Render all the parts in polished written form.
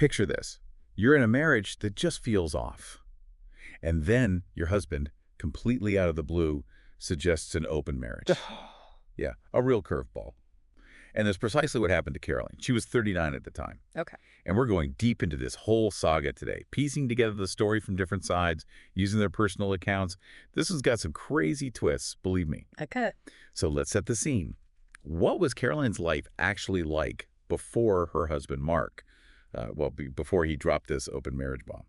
Picture this. You're in a marriage that just feels off. And then your husband, completely out of the blue, suggests an open marriage. Yeah, a real curveball. And that's precisely what happened to Caroline. She was 39 at the time. Okay. And we're going deep into this whole saga today, piecing together the story from different sides, using their personal accounts. This has got some crazy twists, believe me. Okay. So let's set the scene. What was Caroline's life actually like before her husband, Mark, before he dropped this open marriage bomb?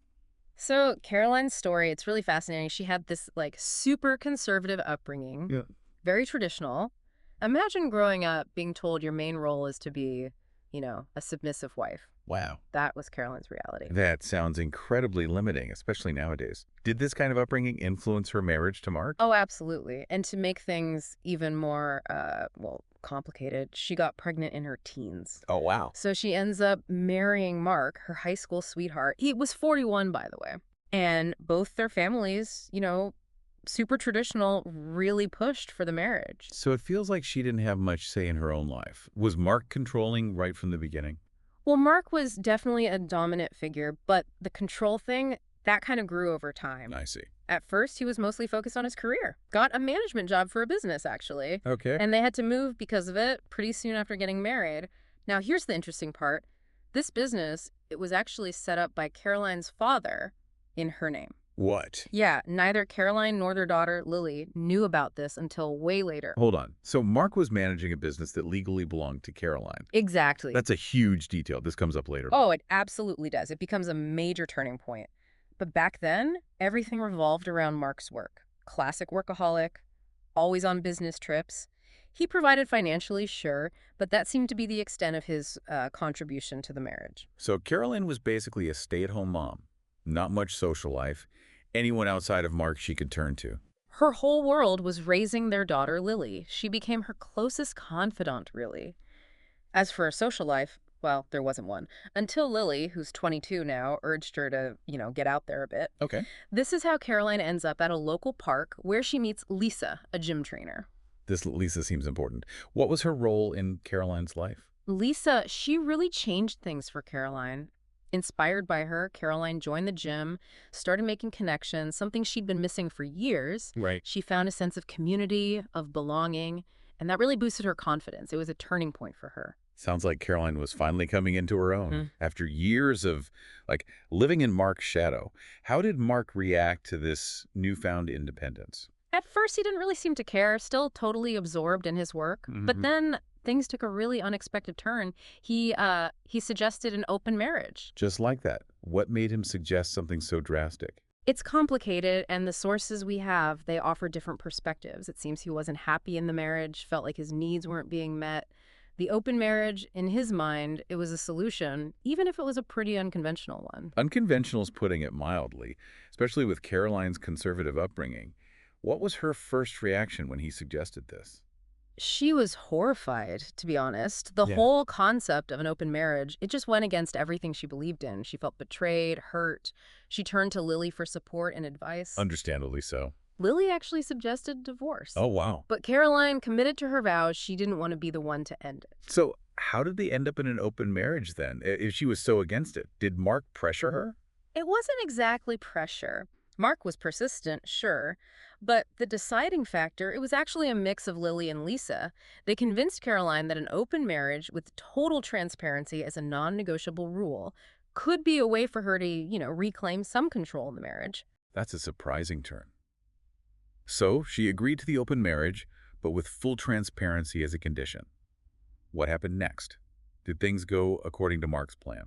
So Caroline's story, it's really fascinating. She had this like super conservative upbringing, Yeah. very traditional. Imagine growing up being told your main role is to be, a submissive wife. Wow. That was Caroline's reality. That sounds incredibly limiting, especially nowadays. Did this kind of upbringing influence her marriage to Mark? Oh, absolutely. And to make things even more, complicated, she got pregnant in her teens. Oh, wow. So she ends up marrying Mark, her high school sweetheart. He was 41, by the way. And both their families, super traditional, really pushed for the marriage. So it feels like she didn't have much say in her own life. Was Mark controlling right from the beginning? Well, Mark was definitely a dominant figure, but the control thing, that kind of grew over time. I see. At first, he was mostly focused on his career. Got a management job for a business, actually. Okay. And they had to move because of it pretty soon after getting married. Now, here's the interesting part. This business, it was actually set up by Caroline's father in her name. What? Yeah, neither Caroline nor their daughter, Lily, knew about this until way later. Hold on. So Mark was managing a business that legally belonged to Caroline. Exactly. That's a huge detail. This comes up later. Oh, it absolutely does. It becomes a major turning point. But back then, everything revolved around Mark's work. Classic workaholic, always on business trips. He provided financially, sure, but that seemed to be the extent of his contribution to the marriage. So Caroline was basically a stay-at-home mom. Not much social life. Anyone outside of Mark she could turn to. Her whole world was raising their daughter, Lily. She became her closest confidant, really. As for a social life, well, there wasn't one. Until Lily, who's 22 now, urged her to, get out there a bit. Okay. This is how Caroline ends up at a local park where she meets Lisa, a gym trainer. This Lisa seems important. What was her role in Caroline's life? Lisa, she really changed things for Caroline. Inspired by her, Caroline joined the gym, started making connections, something she'd been missing for years. Right. She found a sense of community, of belonging, and that really boosted her confidence. It was a turning point for her. Sounds like Caroline was finally coming into her own. After years of, living in Mark's shadow. How did Mark react to this newfound independence? At first, he didn't really seem to care, still totally absorbed in his work. But then things took a really unexpected turn. He suggested an open marriage. Just like that. What made him suggest something so drastic? It's complicated, and the sources we have, they offer different perspectives. It seems he wasn't happy in the marriage, felt like his needs weren't being met. The open marriage, in his mind, it was a solution, even if it was a pretty unconventional one. Unconventional is putting it mildly, especially with Caroline's conservative upbringing. What was her first reaction when he suggested this? She was horrified, to be honest. The Yeah. whole concept of an open marriage, it just went against everything she believed in. She felt betrayed, hurt. She turned to Lily for support and advice. Understandably so. Lily actually suggested divorce. Oh, wow. But Caroline committed to her vows. She didn't want to be the one to end it. So how did they end up in an open marriage then, if she was so against it? Did Mark pressure her? It wasn't exactly pressure. Mark was persistent, sure, but the deciding factor, it was actually a mix of Lily and Lisa. They convinced Caroline that an open marriage with total transparency as a non-negotiable rule could be a way for her to, reclaim some control in the marriage. That's a surprising turn. So she agreed to the open marriage, but with full transparency as a condition. What happened next? Did things go according to Mark's plan?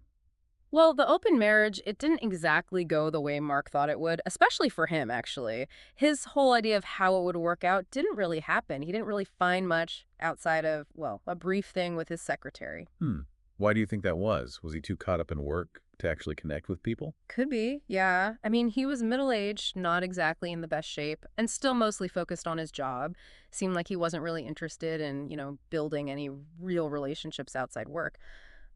Well, the open marriage, it didn't exactly go the way Mark thought it would, especially for him, actually. His whole idea of how it would work out didn't really happen. He didn't really find much outside of, a brief thing with his secretary. Why do you think that was? Was he too caught up in work to actually connect with people? Could be, yeah. I mean, he was middle-aged, not exactly in the best shape, and still mostly focused on his job. Seemed like he wasn't really interested in, building any real relationships outside work.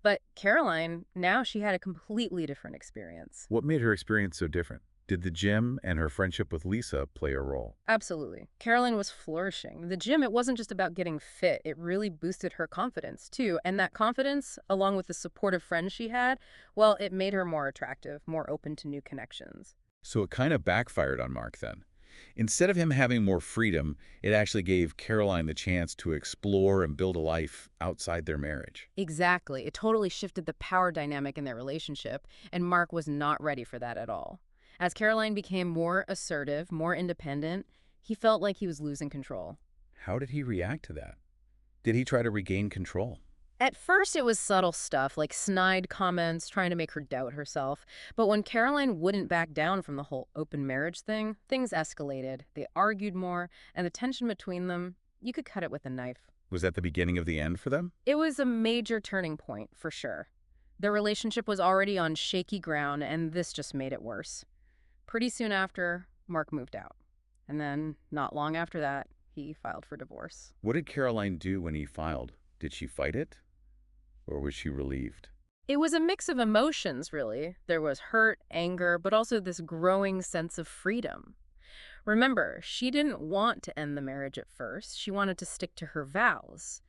But Caroline, now she had a completely different experience. What made her experience so different? Did the gym and her friendship with Lisa play a role? Absolutely. Caroline was flourishing. The gym, it wasn't just about getting fit. It really boosted her confidence, too. And that confidence, along with the supportive friends she had, well, it made her more attractive, more open to new connections. So it kind of backfired on Mark then. Instead of him having more freedom, it actually gave Caroline the chance to explore and build a life outside their marriage. Exactly. It totally shifted the power dynamic in their relationship, and Mark was not ready for that at all. As Caroline became more assertive, more independent, he felt like he was losing control. How did he react to that? Did he try to regain control? At first, it was subtle stuff like snide comments trying to make her doubt herself. But when Caroline wouldn't back down from the whole open marriage thing, things escalated. They argued more, and the tension between them, you could cut it with a knife. Was that the beginning of the end for them? It was a major turning point, for sure. Their relationship was already on shaky ground, and this just made it worse. Pretty soon after, Mark moved out. And then, not long after that, he filed for divorce. What did Caroline do when he filed? Did she fight it? Or was she relieved? It was a mix of emotions, really. There was hurt, anger, but also this growing sense of freedom. Remember, she didn't want to end the marriage at first. She wanted to stick to her vows.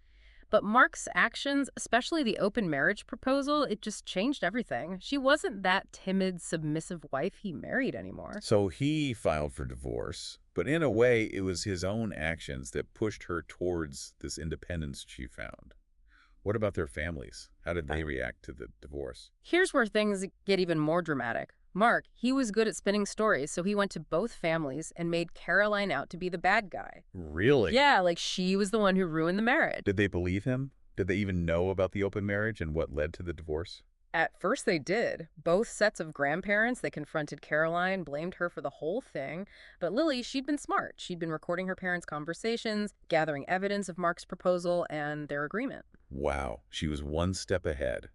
But Mark's actions, especially the open marriage proposal, it just changed everything. She wasn't that timid, submissive wife he married anymore. So he filed for divorce, but in a way, it was his own actions that pushed her towards this independence she found. What about their families? How did they react to the divorce? Here's where things get even more dramatic. Mark, he was good at spinning stories, so he went to both families and made Caroline out to be the bad guy. Really? Yeah, like she was the one who ruined the marriage. Did they believe him? Did they even know about the open marriage and what led to the divorce? At first they did. Both sets of grandparents, they confronted Caroline, blamed her for the whole thing. But Lily, she'd been smart. She'd been recording her parents' conversations, gathering evidence of Mark's proposal and their agreement. Wow, she was one step ahead.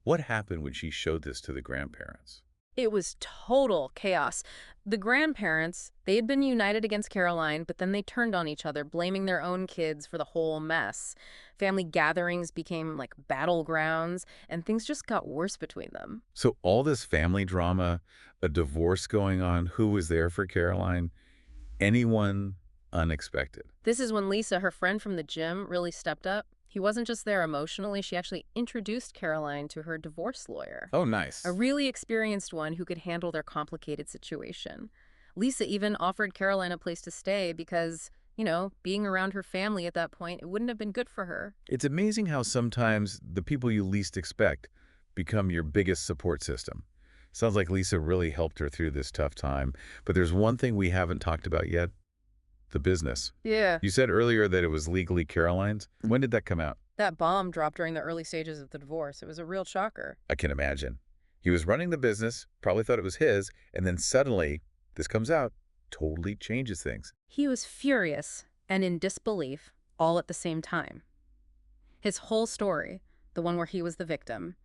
What happened when she showed this to the grandparents? It was total chaos. The grandparents, they had been united against Caroline, but then they turned on each other, blaming their own kids for the whole mess. Family gatherings became like battlegrounds, and things just got worse between them. So all this family drama, a divorce going on, who was there for Caroline? Anyone unexpected? This is when Lisa, her friend from the gym, really stepped up. He wasn't just there emotionally, she actually introduced Caroline to her divorce lawyer. Oh, nice. A really experienced one who could handle their complicated situation. Lisa even offered Caroline a place to stay because, being around her family at that point, it wouldn't have been good for her. It's amazing how sometimes the people you least expect become your biggest support system. Sounds like Lisa really helped her through this tough time. But there's one thing we haven't talked about yet, the business. Yeah. You said earlier that it was legally Caroline's. When did that come out? That bomb dropped during the early stages of the divorce. It was a real shocker. I can imagine. He was running the business, probably thought it was his, and then suddenly this comes out, totally changes things. He was furious and in disbelief all at the same time. His whole story, the one where he was the victim,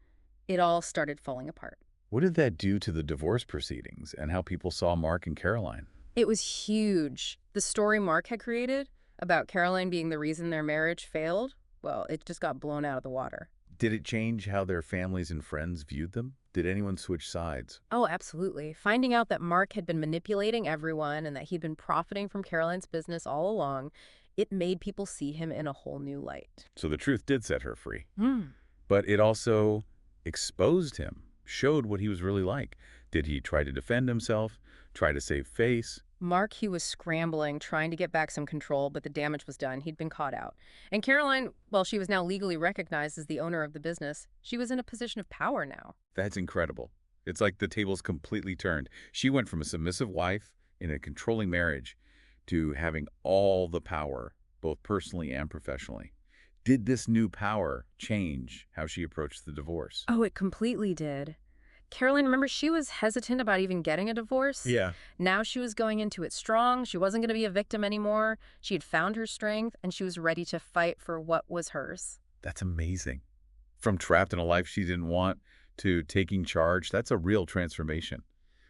it all started falling apart. What did that do to the divorce proceedings and how people saw Mark and Caroline? It was huge. The story Mark had created about Caroline being the reason their marriage failed, well, it just got blown out of the water. Did it change how their families and friends viewed them? Did anyone switch sides? Oh, absolutely. Finding out that Mark had been manipulating everyone and that he'd been profiting from Caroline's business all along, it made people see him in a whole new light. So the truth did set her free. Hmm. But it also exposed him, showed what he was really like. Did he try to defend himself, try to save face? Mark, he was scrambling, trying to get back some control, but the damage was done. He'd been caught out. And Caroline, well, she was now legally recognized as the owner of the business. She was in a position of power now. That's incredible. It's like the tables completely turned. She went from a submissive wife in a controlling marriage to having all the power, both personally and professionally. Did this new power change how she approached the divorce? Oh, it completely did. Caroline, remember, she was hesitant about even getting a divorce. Yeah. Now she was going into it strong. She wasn't going to be a victim anymore. She had found her strength, and she was ready to fight for what was hers. That's amazing. From trapped in a life she didn't want to taking charge, that's a real transformation.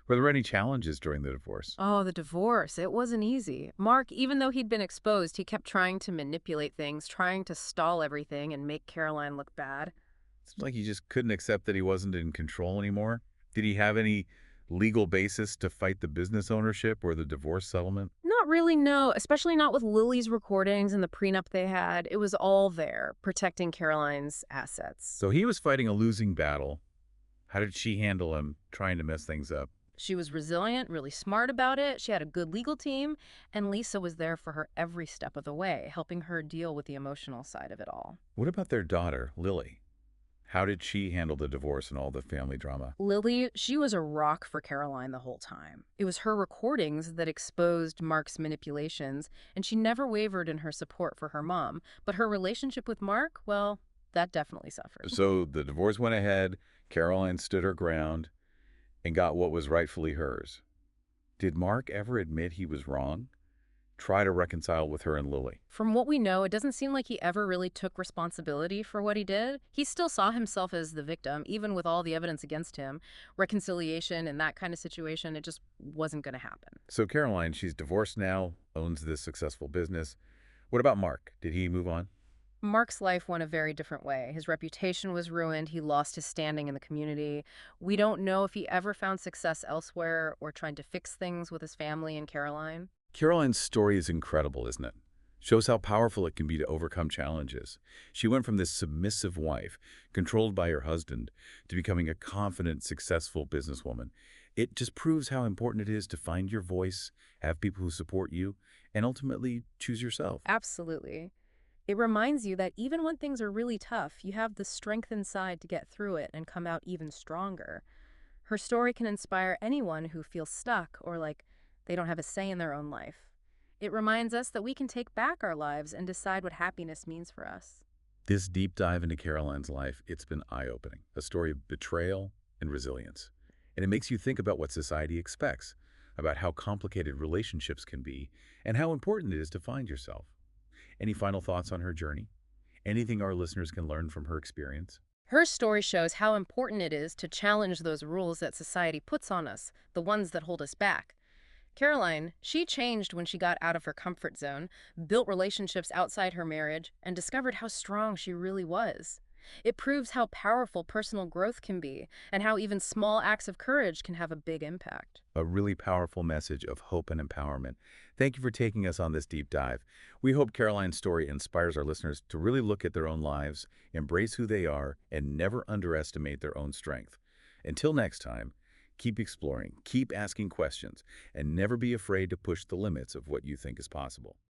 Were there any challenges during the divorce? Oh, the divorce. It wasn't easy. Mark, even though he'd been exposed, he kept trying to manipulate things, trying to stall everything and make Caroline look bad. Seems like he just couldn't accept that he wasn't in control anymore. Did he have any legal basis to fight the business ownership or the divorce settlement? Not really, no, especially not with Lily's recordings and the prenup they had. It was all there, protecting Caroline's assets. So he was fighting a losing battle. How did she handle him trying to mess things up? She was resilient, really smart about it. She had a good legal team, and Lisa was there for her every step of the way, helping her deal with the emotional side of it all. What about their daughter, Lily? How did she handle the divorce and all the family drama? Lily, she was a rock for Caroline the whole time. It was her recordings that exposed Mark's manipulations, and she never wavered in her support for her mom. But her relationship with Mark, well, that definitely suffered. So the divorce went ahead, Caroline stood her ground, and got what was rightfully hers. Did Mark ever admit he was wrong? Try to reconcile with her and Lily. From what we know, it doesn't seem like he ever really took responsibility for what he did. He still saw himself as the victim, even with all the evidence against him. Reconciliation in that kind of situation, it just wasn't going to happen. So Caroline, she's divorced now, owns this successful business. What about Mark? Did he move on? Mark's life went a very different way. His reputation was ruined. He lost his standing in the community. We don't know if he ever found success elsewhere or tried to fix things with his family and Caroline. Caroline's story is incredible, isn't it? Shows how powerful it can be to overcome challenges. She went from this submissive wife, controlled by her husband, to becoming a confident, successful businesswoman. It just proves how important it is to find your voice, have people who support you, and ultimately choose yourself. Absolutely. It reminds you that even when things are really tough, you have the strength inside to get through it and come out even stronger. Her story can inspire anyone who feels stuck or like they don't have a say in their own life. It reminds us that we can take back our lives and decide what happiness means for us. This deep dive into Caroline's life, it's been eye-opening. A story of betrayal and resilience. And it makes you think about what society expects, about how complicated relationships can be, and how important it is to find yourself. Any final thoughts on her journey? Anything our listeners can learn from her experience? Her story shows how important it is to challenge those rules that society puts on us, the ones that hold us back. Caroline, she changed when she got out of her comfort zone, built relationships outside her marriage, and discovered how strong she really was. It proves how powerful personal growth can be and how even small acts of courage can have a big impact. A really powerful message of hope and empowerment. Thank you for taking us on this deep dive. We hope Caroline's story inspires our listeners to really look at their own lives, embrace who they are, and never underestimate their own strength. Until next time, keep exploring, keep asking questions, and never be afraid to push the limits of what you think is possible.